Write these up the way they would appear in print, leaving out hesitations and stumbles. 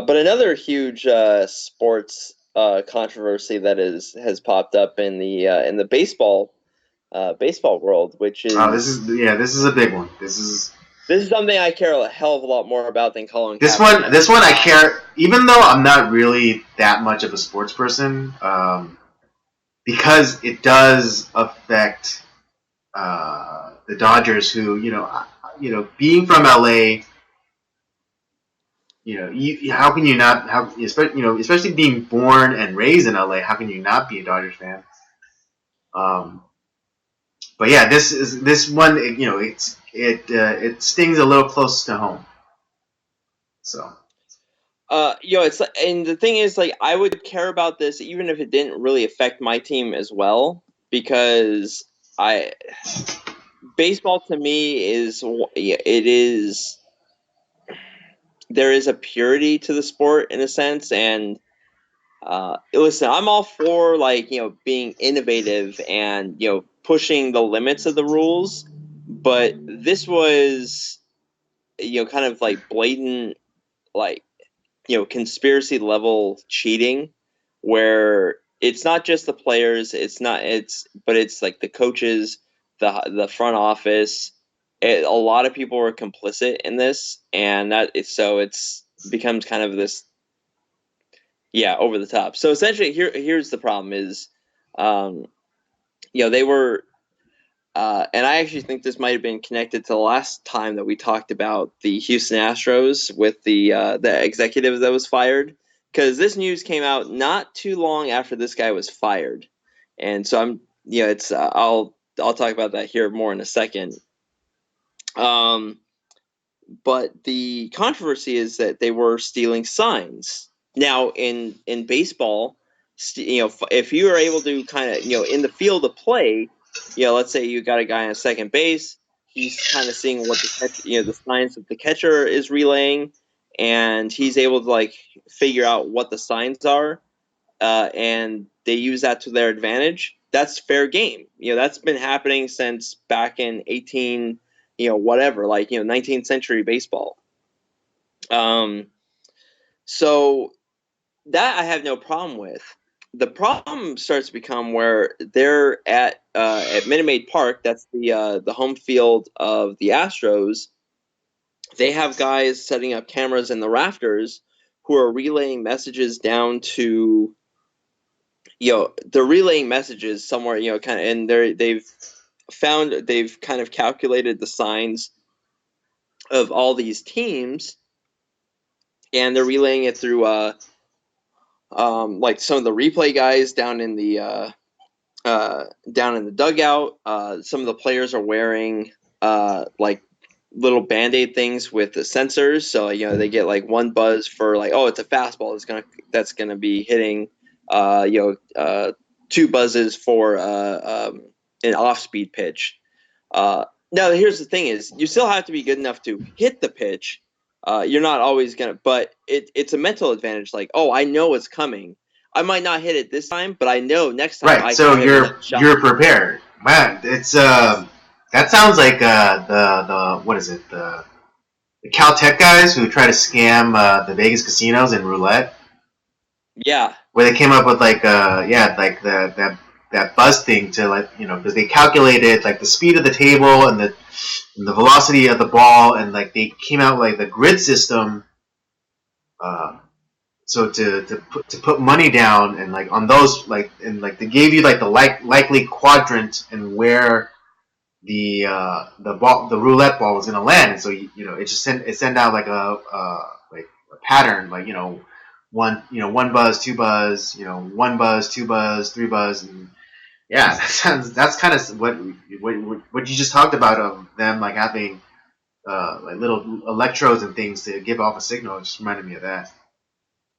But another huge sports controversy that has popped up in the baseball world, which is this is a big one. this is something I care a hell of a lot more about than Colin This Kaepernick. one, this one I care, even though I'm not really that much of a sports person, because it does affect the Dodgers, who being from LA, how can you not especially being born and raised in LA, how can you not be a Dodgers fan? Um, but yeah, this one, it stings a little close to home. So. It's and the thing is, like, I would care about this even if it didn't really affect my team as well, because baseball to me there is a purity to the sport in a sense, and listen, I'm all for being innovative and pushing the limits of the rules, but this was kind of like blatant like conspiracy level cheating, where it's not just the players, but it's like the coaches, the front office. A lot of people were complicit in this, and it's becomes kind of this over the top. So essentially, here's the problem is, they were. And I actually think this might have been connected to the last time that we talked about the Houston Astros with the executive that was fired, because this news came out not too long after this guy was fired, and so it's I'll talk about that here more in a second. But the controversy is that they were stealing signs. Now in baseball, if you are able to kind of in the field of play, let's say you got a guy on second base, he's kind of seeing what the signs that the catcher is relaying, and he's able to figure out what the signs are, and they use that to their advantage. That's fair game. That's been happening since back in 19th century baseball. So that I have no problem with. The problem starts to become where they're at Minute Maid Park. That's the home field of the Astros. They have guys setting up cameras in the rafters who are relaying messages down to, they're relaying messages somewhere, kind of, and they've kind of calculated the signs of all these teams, and they're relaying it through like some of the replay guys down in the dugout. Some of the players are wearing like little Band-Aid things with the sensors, so they get like one buzz for it's a fastball that's gonna be hitting, two buzzes for an off-speed pitch. Now here's the thing: is you still have to be good enough to hit the pitch. You're not always gonna, but it's a mental advantage. Like, oh, I know it's coming. I might not hit it this time, but I know next time Right, I so have you're prepared, man. It's that sounds like the what is it, the Caltech guys who try to scam the Vegas casinos and roulette. Yeah, where they came up with like that buzz thing to because they calculated like the speed of the table and the velocity of the ball, and like they came out like the grid system. So to put money down and like on those they gave you like the likely quadrant and where the roulette ball was gonna land, and so it just send out like a pattern, like one buzz, two buzz, one buzz, two buzz, three buzz, and yeah, that's kind of what you just talked about, of them like having like little electrodes and things to give off a signal. It just reminded me of that.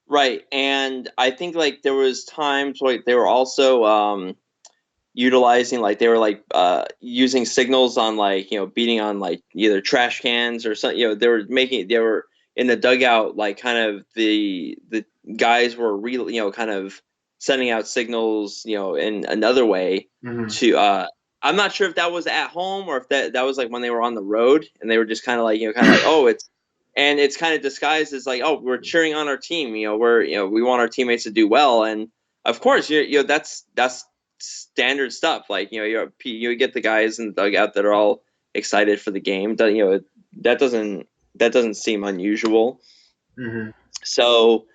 right. And I think there was times they were also utilizing they were using signals on beating on either trash cans or something. They were in the dugout, kind of the guys were really kind of sending out signals in another way Mm-hmm. to I'm not sure if that was at home or if that was like when they were on the road and they were just kind of like, kind of like, oh, it's kind of disguised as like, oh, we're cheering on our team. We want our teammates to do well, and of course, that's standard stuff. Like, you get the guys in the dugout that are all excited for the game. That doesn't that doesn't seem unusual. Mm-hmm. So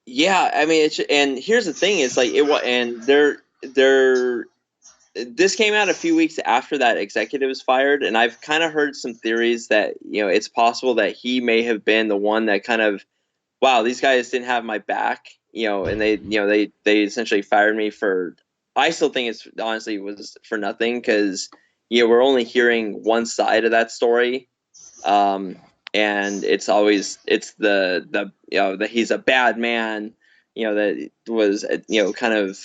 yeah, I mean, and here's the thing is like and they're this came out a few weeks after that executive was fired, and I've kind of heard some theories that it's possible that he may have been the one that kind of, wow, these guys didn't have my back, and they essentially fired me for. I still think it's honestly was for nothing because we're only hearing one side of that story, and it's the that he's a bad man, that was kind of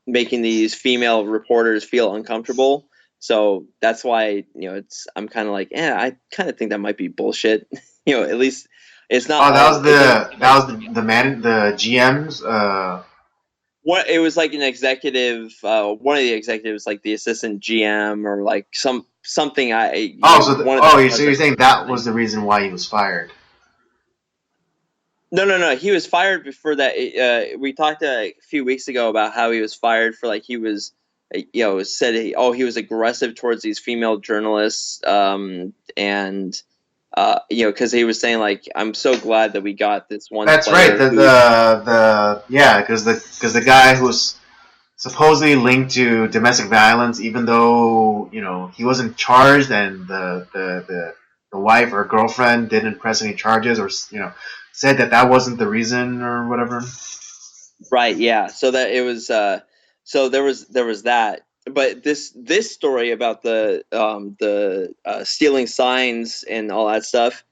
making these female reporters feel uncomfortable. So that's why I'm kind of like, I kind of think that might be bullshit. At least it's not Oh, all. It doesn't seem that like was the man, the GM's. what it was like an executive. One of the executives, like the assistant GM or like something. Oh, One of the oh, so you're presidents saying or that something. was the reason why he was fired? No, no, no. He was fired before that. We talked a few weeks ago about how he was fired for like he was, said he was aggressive towards these female journalists, and because he was saying like, I'm so glad that we got this one That's right. player who, The yeah, because the guy who's supposedly linked to domestic violence, even though he wasn't charged, and the wife or girlfriend didn't press any charges, or said that that wasn't the reason or whatever. right, yeah. So that it was, so there was that. But this story about the stealing signs and all that stuff,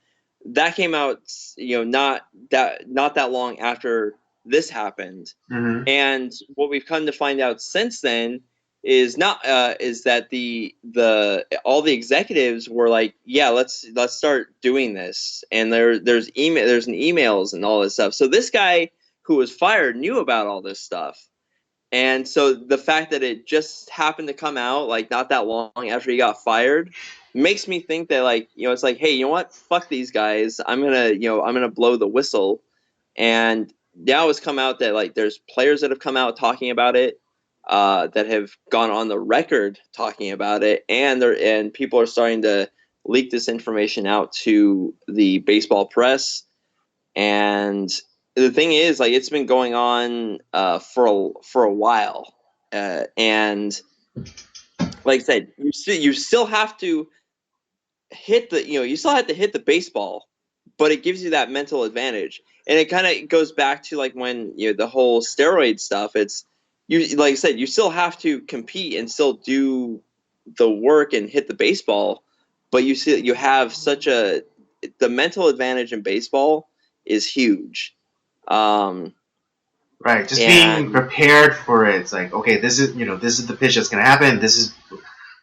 that came out, not that long after this happened. Mm-hmm. And what we've come to find out since then is that the all the executives were like, yeah, let's start doing this. And there's an emails and all this stuff. So this guy who was fired knew about all this stuff. And so the fact that it just happened to come out like not that long after he got fired makes me think that, like, it's like, hey, you know what? Fuck these guys. I'm gonna blow the whistle. And now it's come out that like there's players that have come out talking about it, that have gone on the record talking about it, and people are starting to leak this information out to the baseball press. And the thing is, like, it's been going on for a while, and like I said, you still have to you still have to hit the baseball, but it gives you that mental advantage. And it kind of goes back to like when the whole steroid stuff. It's you like I said, you still have to compete and still do the work and hit the baseball, but you have such a the mental advantage in baseball is huge. Um, Right, just being and prepared for it. It's like, okay, this is the pitch that's gonna happen. This is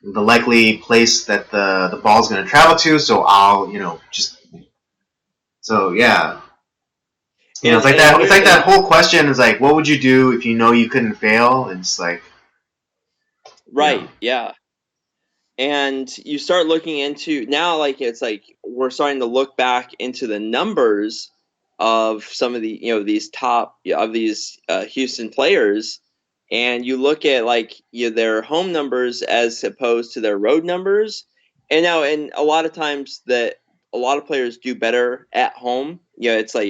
the likely place that the ball's gonna travel to. So I'll just so yeah. It's like and that. It's here like that and whole question is like, what would you do if you know you couldn't fail? And it's like, you know, right, yeah. And you start looking into now, like, it's like we're starting to look back into the numbers of some of the these top of these Houston players, and you look at like their home numbers as opposed to their road numbers. And a lot of times that a lot of players do better at home. It's like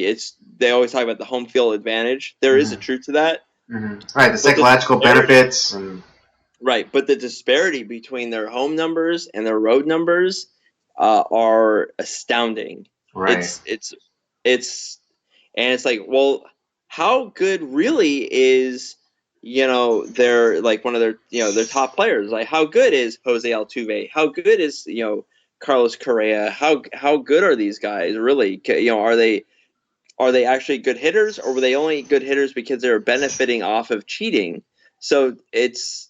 they always talk about the home field advantage. There is a mm-hmm, truth to that, right, the but the psychological disparity. benefits and Right, but the disparity between their home numbers and their road numbers are astounding. right, It's and it's like, well, how good really is their like one of their top players? Like, how good is Jose Altuve? How good is Carlos Correa? How good are these guys really? Are they actually good hitters, or were they only good hitters because they were benefiting off of cheating? So it's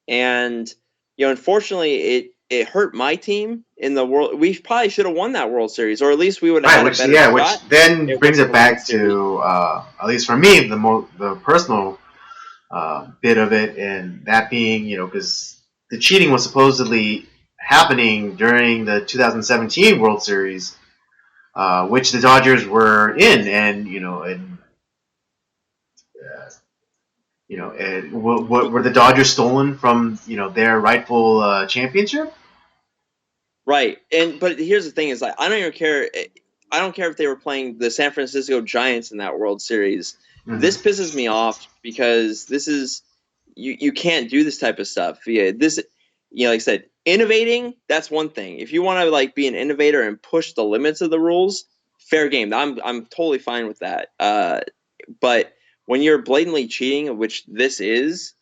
and unfortunately, it hurt my team in the world. We probably should have won that World Series, or at least we would have right, had a which better yeah, which shot then at brings winning it the World back Series. to at least for me the personal bit of it, and that being, because the cheating was supposedly happening during the 2017 World Series, which the Dodgers were in, and uh, were the Dodgers stolen from their rightful championship? Right. But here's the thing: is like I don't even care. I don't care if they were playing the San Francisco Giants in that World Series. This Mm-hmm. pisses me off because this is you can't do this type of stuff. Yeah, this like I said, innovating, that's one thing. If you want to like be an innovator and push the limits of the rules, fair game. I'm totally fine with that. But when you're blatantly cheating, which this is,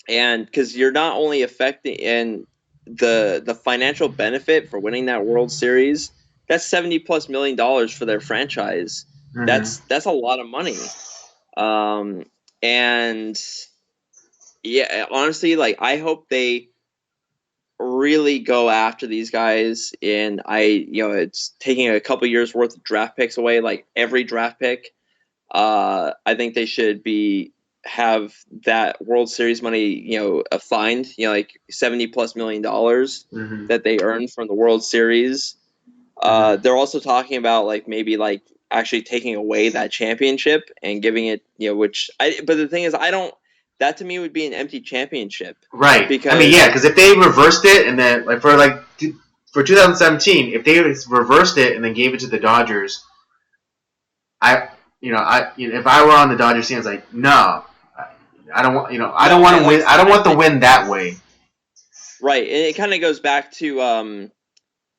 and because you're not only affecting and the financial benefit for winning that World Series, that's 70 plus $1 million for their franchise. Mm-hmm. That's a lot of money. And yeah, honestly, like I hope they really go after these guys. And it's taking a couple years worth of draft picks away, like every draft pick. I think they should be have that World Series money, a fine, like 70 plus $1 million Mm-hmm. that they earned from the World Series. Mm-hmm. They're also talking about like maybe like actually taking away that championship and giving it, which I. But the thing is, I don't. That to me would be an empty championship Right. I mean, yeah, because because if they reversed it and then for 2017, if they reversed it and then gave it to the Dodgers, if I were on the Dodgers team, it's like, no, I don't want, I don't no, want and to like I win. I said, don't want the win that way. right, and it kind of goes back to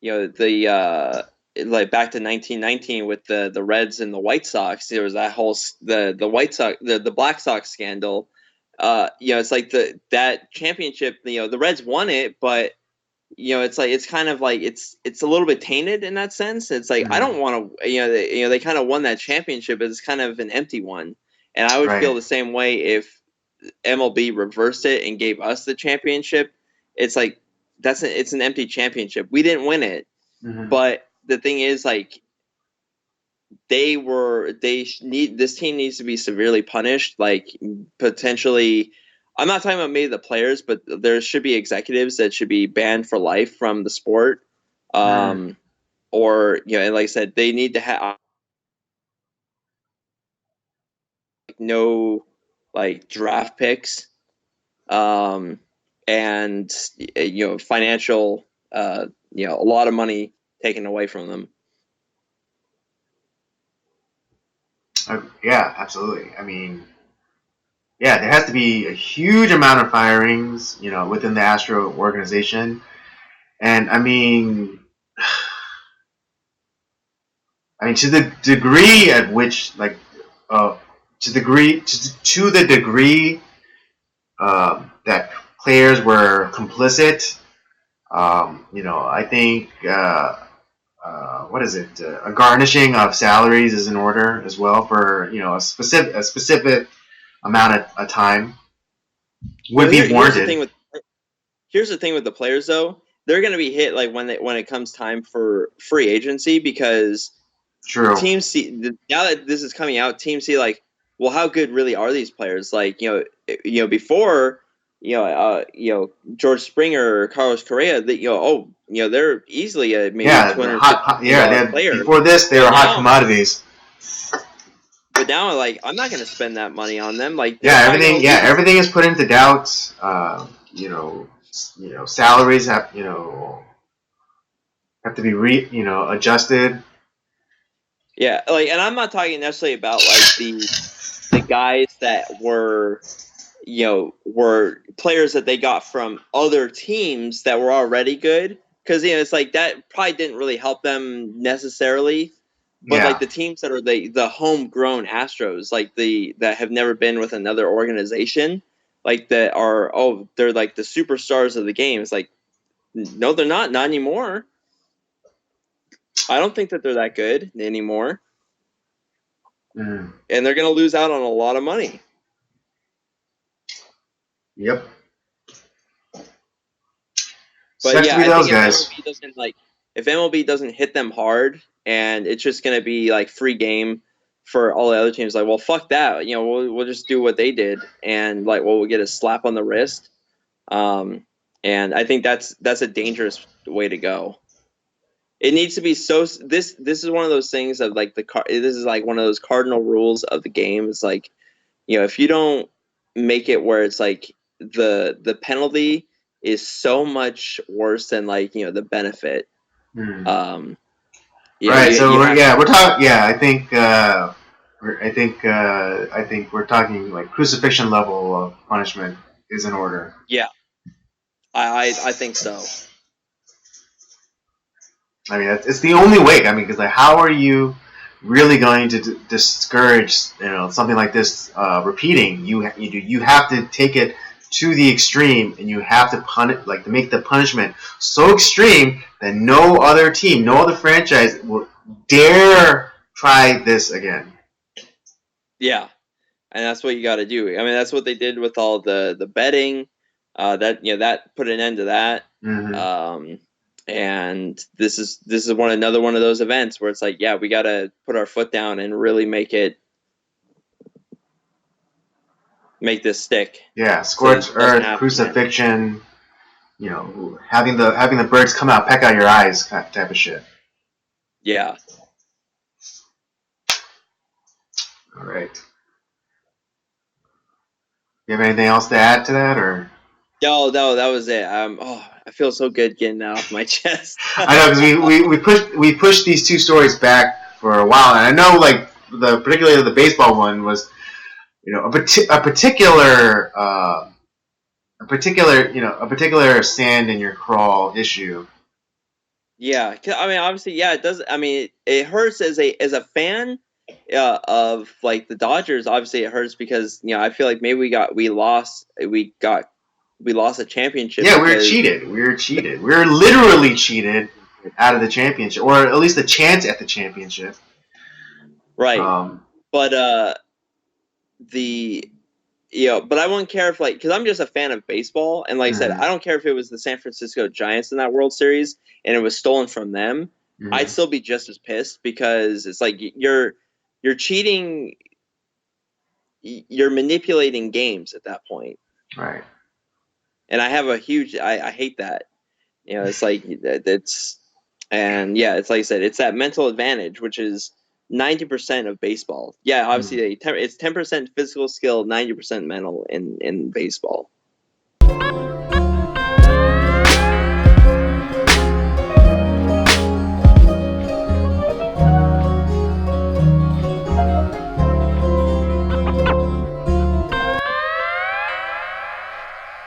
the like back to 1919 with the Reds and the White Sox. There was that whole the White Sox the Black Sox scandal. It's like that championship. The Reds won it, but it's like it's kind of like it's a little bit tainted in that sense. It's like I Mm-hmm. don't want to. They kind of won that championship, but it's kind of an empty one. And I would feel Right. the same way if MLB reversed it and gave us the championship. It's like it's an empty championship. We didn't win it, Mm-hmm. but the thing is, like, need this team needs to be severely punished. Like, potentially, I'm not talking about maybe the players, but there should be executives that should be banned for life from the sport. Mm-hmm. Um, or and like I said, they need to have no like draft picks. Um, and financial, a lot of money taken away from them. Yeah, absolutely. I mean, yeah, there has to be a huge amount of firings, within the Astro organization, and I mean, to the degree at which, like, uh, to the degree that players were complicit, I think what is it? A garnishing of salaries is in order as well for a specific amount of time Well, would be warranted. here's the thing with the players though. They're going to be hit like when it comes time for free agency because True. teams see now that this is coming out, teams see like, well, how good really are these players? Like before George Springer or Carlos Correa, that they're easily a maybe Yeah, two the hundred hot, fifty hot million yeah. dollar player, Before this, they were but hot now commodities. like I'm not going to spend that money on them. Like they're Yeah, probably everything. going to Yeah, lose. everything is put into doubt. Salaries have to be adjusted. Yeah, like, and I'm not talking necessarily about like the guys that were players that they got from other teams that were already good, because it's like that probably didn't really help them necessarily. But like Yeah, the teams that are the homegrown Astros, like the that have never been with another organization, like that are they're like the superstars of the game. It's like no, they're not anymore. I don't think that they're that good anymore, mm, and they're gonna lose out on a lot of money. yep. But Sucks to yeah, be I those think guys. If MLB doesn't hit them hard and it's just gonna be like free game for all the other teams, like, well, fuck that. We'll just do what they did, and like, well, we'll get a slap on the wrist. And I think that's a dangerous way to go. It needs to be so. This is one of those things of like this is like one of those cardinal rules of the game. It's like, if you don't make it where it's like the penalty is so much worse than like the benefit. Right. So You have we're talking. Yeah, I think we're talking like crucifixion level of punishment is in order. yeah. I think so. I mean, it's the only way. I mean, because like, how are you really going to discourage something like this repeating? You have to take it to the extreme, and you have to to make the punishment so extreme that no other team, no other franchise will dare try this again. Yeah, and that's what you got to do. I mean, that's what they did with all the betting. That put an end to that. Mm-hmm. And this is another one of those events where it's like, yeah, we got to put our foot down and really make this stick. Yeah, So scorched it doesn't earth, happen again. crucifixion. Having the birds come out, peck out your eyes, type of shit. Yeah. All right. You have anything else to add to that, or? No, that was it. I feel so good getting that off my chest. I know because we pushed these two stories back for a while, and I know like particularly the baseball one was a particular a particular sand in your crawl issue. Yeah, I mean, obviously, yeah, it does. I mean, it hurts as a fan of like the Dodgers. Obviously, it hurts because I feel like maybe we lost a championship Yeah, we were because cheated. We were cheated. We were literally cheated out of the championship, or at least a chance at the championship. right. Um, But the but I wouldn't care if like because I'm just a fan of baseball, and like I said, mm-hmm, I don't care if it was the San Francisco Giants in that World Series and it was stolen from them. I'd mm-hmm, still be just as pissed because it's like you're cheating, you're manipulating games at that point. right. And I have a huge I hate that. It's like it's and yeah, it's like I said, it's that mental advantage, which is 90% of baseball. Yeah, Mm. obviously it's 10% physical skill, 90% mental in baseball.